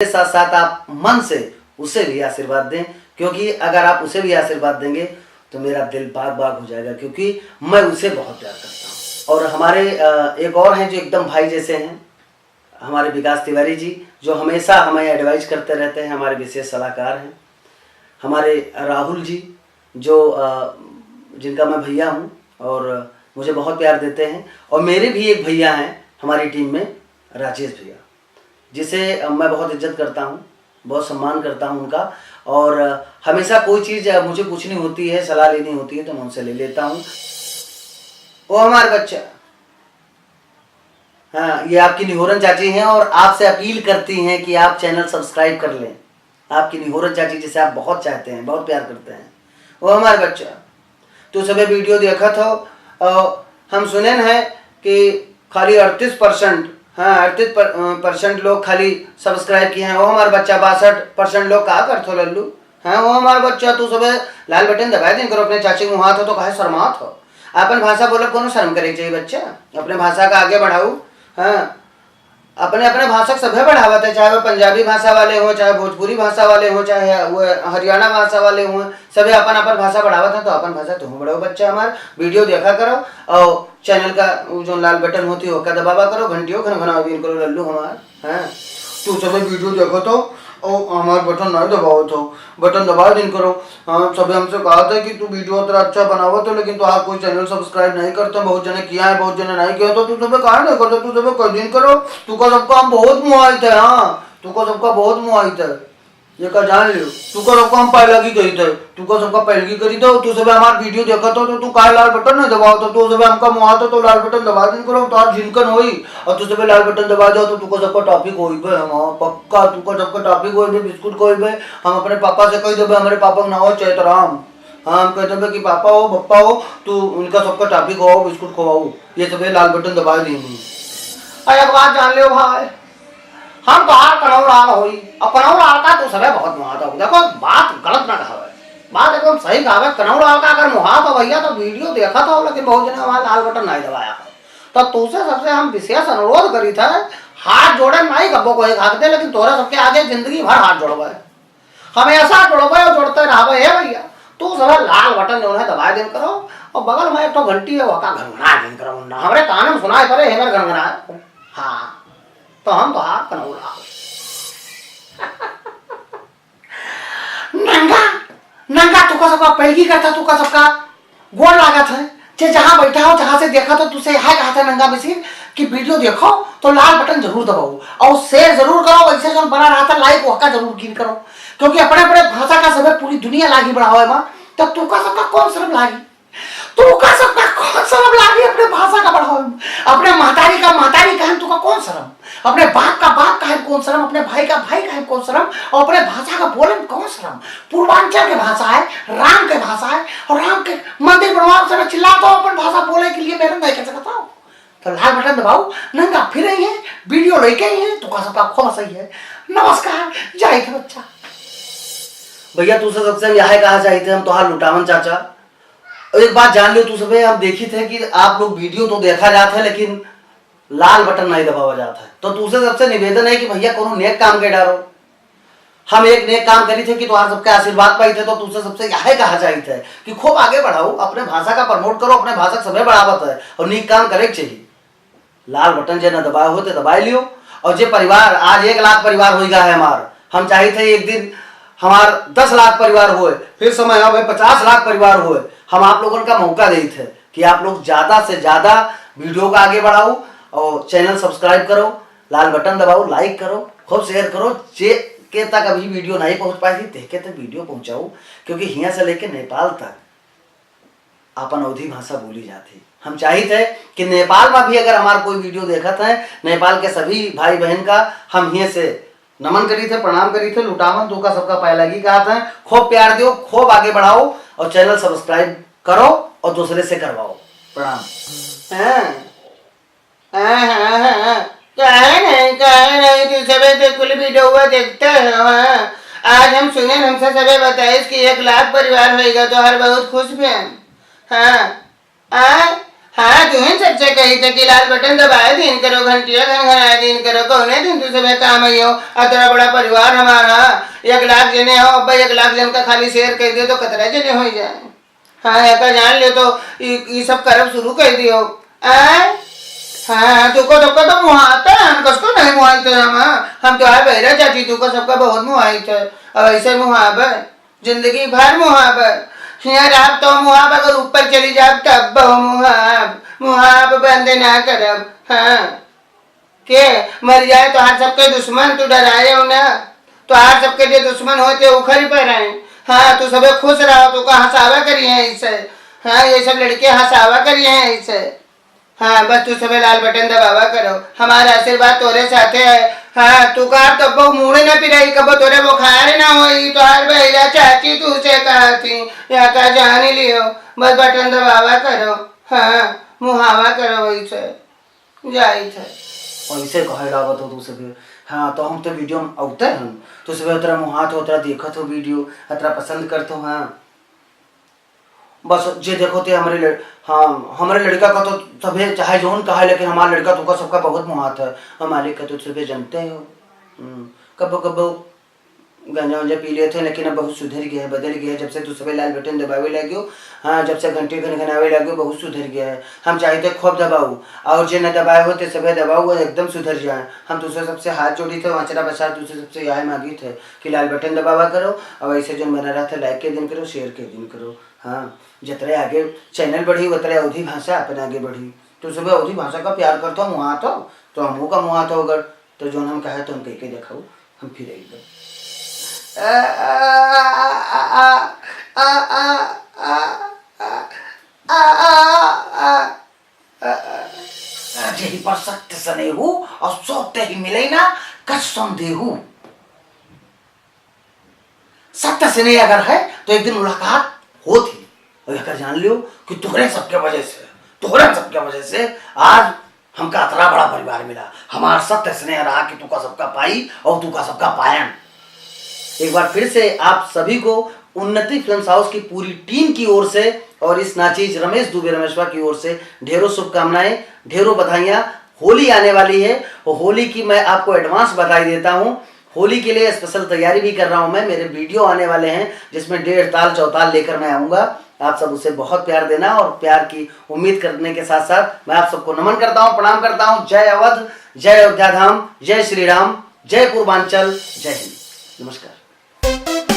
साथ साथ आप मन से उसे भी आशीर्वाद दें, क्योंकि अगर आप उसे भी आशीर्वाद देंगे तो मेरा दिल बाग बाग हो जाएगा, क्योंकि मैं उसे बहुत प्यार करता हूँ। और हमारे एक और हैं जो एकदम भाई जैसे हैं, हमारे विकास तिवारी जी, जो हमेशा हमें एडवाइस करते रहते हैं, हमारे विशेष सलाहकार हैं। हमारे राहुल जी, जो जिनका मैं भैया हूँ और मुझे बहुत प्यार देते हैं। और मेरे भी एक भैया हैं हमारी टीम में, राजेश भैया, जिसे मैं बहुत इज्जत करता हूँ, बहुत सम्मान करता हूँ उनका। और हमेशा कोई चीज़ मुझे पूछनी होती है, सलाह लेनी होती है तो मैं उनसे ले लेता हूँ। वो हमारे बच्चा, हाँ, ये आपकी निहोरन चाची हैं और आपसे अपील करती हैं कि आप चैनल सब्सक्राइब कर लें। आपकी निहोरन चाची जिसे आप बहुत चाहते हैं, बहुत प्यार करते हैं, वो हमारे बच्चा। तो सभी वीडियो देखा था, हम सुने हैं कि खाली 38%, हाँ 38% लोग खाली सब्सक्राइब किए हैं। वो हमारे बच्चा 62% लोग कहा करते हो लल्लू, हाँ वो हमारे बच्चा। तू सब लाल बटन दबाए दिन करो, अपने चाची मुँह हाथ हो तो कहे शर्मात हो। अपन भाषा बोले कोनो शर्म करे चाहिए बच्चा, अपने भाषा का आगे बढ़ाओ। हाँ, अपने अपने भाषा सभे बढ़ावत है, चाहे वो पंजाबी भाषा वाले हों, चाहे भोजपुरी भाषा वाले हों, चाहे वो हरियाणा भाषा वाले हों, सभी अपन अपन भाषा बढ़ावत है। तो अपन भाषा तुम बढ़ाओ बच्चा हमारे, वीडियो देखा करो और चैनल का जो लाल बटन होती है उसका दबावा करो, घंटियों घनघनाओ दिन करो लल्लू हमार। हाँ, तू सभी वीडियो देखो तो और हमारे बटन नहीं दबाओ तो बटन दबा दिन करो। हाँ, सभी हमसे कहा था कि तू वीडियो तेरा अच्छा बनावो तो, लेकिन तो आप कोई चैनल सब्सक्राइब नहीं करते। बहुत जने किया है, बहुत जने नहीं किया, तो तू सब कहा नहीं करते, तू सब कर दिन करो। तू का सबका हम बहुत मुआयत है, हाँ तू का सबका बहुत मुआयत है, ये का जान लियो। तू का सबका हम पहला की कही थे, तू का सबका पहले की करी तो तू सब हमारे वीडियो देखा तो तू का लाल बटन नहीं दबाओ तो तू सब हमका मुआ तो लाल बटन दबा दिन करो तो आज झिनकन होई। और तू सब लाल बटन दबा जाओ तो तू का सबका टॉपिक होई पे, हम पक्का तू का सबका टॉपिक होई पे, बिस्कुट कोई पे। हम अपने पापा से कही देबे, हमारे पापा का नाम हो चैतराम, हाँ हम कहते हैं कि पापा हो पप्पा हो तो उनका सबका टॉपिक हो, बिस्कुट खवाओ, ये सब लाल बटन दबा देंगे। अरे अब बात जान लियो भाई, हम बाहर कनौ लाल होई और कनौ लाल का तो समय बहुत मुहाता हो। देखो बात गलत ना कहा, बात एकदम सही कहा। कनौ लाल का अगर मुहात हो भैया तो वीडियो देखा था, लेकिन बहुत जने हमारा लाल बटन नहीं दबाया। तो तुझसे सबसे हम विशेष अनुरोध करी था, हाथ जोड़े नहीं कब्बो को एक हाथ दे, लेकिन तोरा सबके आगे जिंदगी भर हाथ जोड़बे, हमेशा जोड़बे और जोड़ते रहबे। है भैया तू सब लाल बटन जो है दबा दिन करो और बगल में एक तो घंटी है वो का घनघना दिन करो, हमारे कान में सुनाई पड़े हेमर घनघना। हाँ तो हम तो हाथ कनौ लाल नंगा नंगा तू का सबका पैगी करता, तू का सबका गोड़ लागत है। जे जहां बैठा हो, जहां से देखा तो तुझसे है कहा था नंगा मिसिर कि वीडियो देखो तो लाल बटन जरूर दबाओ और शेयर जरूर करो। ऐसे जो बना रहा था लाइक वक्का जरूर गिन करो, क्योंकि अपने अपने भाषा का सब पूरी दुनिया लागी बढ़ाओ है मां। तो तू का सबका कौन शर्म लागी, तू का सबका कौन शर्म लागी अपने भाषा का बढ़ाओ। अपने महतारी का महतारी कहे तू का कौन शर्म, अपने बाप का बाप कहे कौन शर्म, अपने भाई का भाई कहे कौन शर्म, और अपने भाषा का बोले में कौन शर्म। पूर्वांचल की भाषा है, राम की भाषा है, और राम के मंदिर बनवाओ समय चिल्लाता हो अपन भाषा बोले के लिए मेरे नहीं कर सकता हो। तो लाल बटन दबाओ, नंगा फिर ही है, वीडियो लेके ही है, तो का सबका खूब सही है। नमस्कार, जय के बच्चा। भैया तू सबसे यह कहा चाहते हम तो लुटावन चाचा। एक बात जान लो, तू सब हम देखी थे कि आप लोग वीडियो तो देखा जाता है लेकिन लाल बटन नहीं दबावा जाता है। तो तुझसे सबसे निवेदन है कि भैया कोनो नेक काम के डालो। हम एक नेक काम करी थे कि तुम्हारे सबके आशीर्वाद पाई थे, तो तुझसे सबसे यह कहा चाहिए है कि खूब आगे बढ़ाओ, अपने भाषा का प्रमोट करो, अपने भाषा समय बढ़ावत है और नेक काम करे चाहिए। लाल बटन जो न दबाए हो तो दबाई लियो। और जो परिवार आज 1 लाख परिवार हो गया है हमार, हम चाहे थे एक दिन हमार 10 लाख परिवार हुए, फिर समय अब 50 लाख परिवार हुए। हम आप लोगों का मौका दे थे कि आप लोग ज्यादा से ज्यादा वीडियो का आगे बढ़ाओ और चैनल सब्सक्राइब करो, लाल बटन दबाओ, लाइक करो, खूब शेयर करो। जे के तक अभी वीडियो नहीं पहुंच पाई थी देखे तक वीडियो पहुंचाओ, क्योंकि यहाँ से लेके नेपाल तक अपन अवधी भाषा बोली जाती। हम चाहिए थे कि नेपाल में भी अगर हमारा कोई वीडियो देखा था, नेपाल के सभी भाई बहन का हम यहाँ से नमन करी थे, प्रणाम करी थे। लुटावन तो का सबका पहलगी कहा था, खूब प्यार दो, खूब आगे बढ़ाओ और चैनल सब्सक्राइब करो और दूसरे से करवाओ। प्रणाम। नहीं तो कुल वीडियो हुआ देखते हैं। आज हम सुने हमसे सभी बताइए कि 1 लाख परिवार होगा तो हर बहुत खुश भी हैं। हाँ हाँ तू ही सबसे कही थे कि लाल बटन दबाए दिन करो, घंटिया घनघनाए दिन करो, कौने दिन तू सब काम आई हो। अतरा बड़ा परिवार हमारा 1 लाख जने हो, अब 1 लाख जन का खाली शेयर कर दियो तो कतरा जने हो जाए। हाँ एक जान ले तो ये सब करब शुरू कर दियो। हाँ तुको सबका तो मुहाता है, हम कसको नहीं मुहाई थे। हम तो आए बहरा चाची, तुको सबका बहुत मुहाई थे। अब ऐसे मुहाब जिंदगी भर मुहाब यार। आप तो मुहाब अगर ऊपर चली जाओ तब बहु मुहाब बंद ना करब। हाँ के मर जाए तो हर सबके दुश्मन तू डराए हो ना, तो हर सबके जो दुश्मन होते उखड़ पर आए। हाँ तू सबे खुश रहो, तू का हंसावा करिए ऐसे। हाँ ये सब लड़के हंसावा करिए ऐसे। हाँ बस तू सबे लाल बटन दबावा करो, हमारा आशीर्वाद तोरे साथे है। हाँ तू का तब मुड़े न पिराई, कबो तोरे बुखार ना होई। तो हर बहरा चाची तू से कहा थी या का जान ही लियो, बस बटन दबावा करो। हाँ मुहावा करो वैसे जाई थे ऐसे कहे लागत हो तू सब। हाँ तो हम तो वीडियो में औते हम तो सब उतरा मुहात हो, उतरा देखत हो वीडियो, उतरा पसंद करते हो। हाँ बस जे देखो ते हमारे हाँ हमारे लड़का का तो सभे चाहे जोन कहा है, लेकिन हमारा लड़का तुमका सबका बहुत मुहात है। हमारे का तो सभे जानते हो। कबो कबो गांजा वांजा पी लेते हैं, लेकिन अब बहुत सुधर गया है, बदल गया है। जब से तू सभी लाल बटन दबावे लगे। हाँ जब से घंटे घनघनावे लगे बहुत सुधर गया है। हम चाहते खूब दबाऊ और जे न दबाए होते सभी दबाऊ एकदम सुधर जाए। हम दूसरे सबसे हाथ जोड़ी थे, वाचरा बसा दूसरे सबसे यह मांगी थे कि लाल बटन दबावा करो और ऐसे जो बना रहा था लाइक के दिन करो, शेयर के दिन करो। हाँ जितने आगे चैनल बढ़ी उतरे अवधि भाषा अपने आगे बढ़ी। तो सुबह अवधि भाषा का प्यार करता हूँ मुहा तो हमू का मुहा तो अगर तो जो हम कहे तो हम कह के दिखाओ हम फिर एकदम यही पर सत्य सनेहू और सोते ही मिले ना कसम देहू। सत्य स्नेह अगर है तो एक दिन मुलाकात होती। और अगर जान लियो कि तुहरे सबके वजह से आज हमका इतना बड़ा परिवार मिला। हमारा सत्य स्नेह रहा कि तू का सबका पाई और तू का सबका पायन। एक बार फिर से आप सभी को उन्नति फिल्म्स हाउस की पूरी टीम की ओर से और इस नाचीज रमेश दुबे रमेशवा की ओर से ढेरों शुभकामनाएं, ढेरों बधाइयां। होली आने वाली है और होली की मैं आपको एडवांस बधाई देता हूं। होली के लिए स्पेशल तैयारी भी कर रहा हूं मैं। मेरे वीडियो आने वाले हैं जिसमें 1.5 ताल चौताल लेकर मैं आऊँगा। आप सब उसे बहुत प्यार देना और प्यार की उम्मीद करने के साथ साथ मैं आप सबको नमन करता हूं, प्रणाम करता हूं। जय अवध, जय अयोध्या धाम, जय श्री राम, जय पूर्वांचल, जय हिंद, नमस्कार।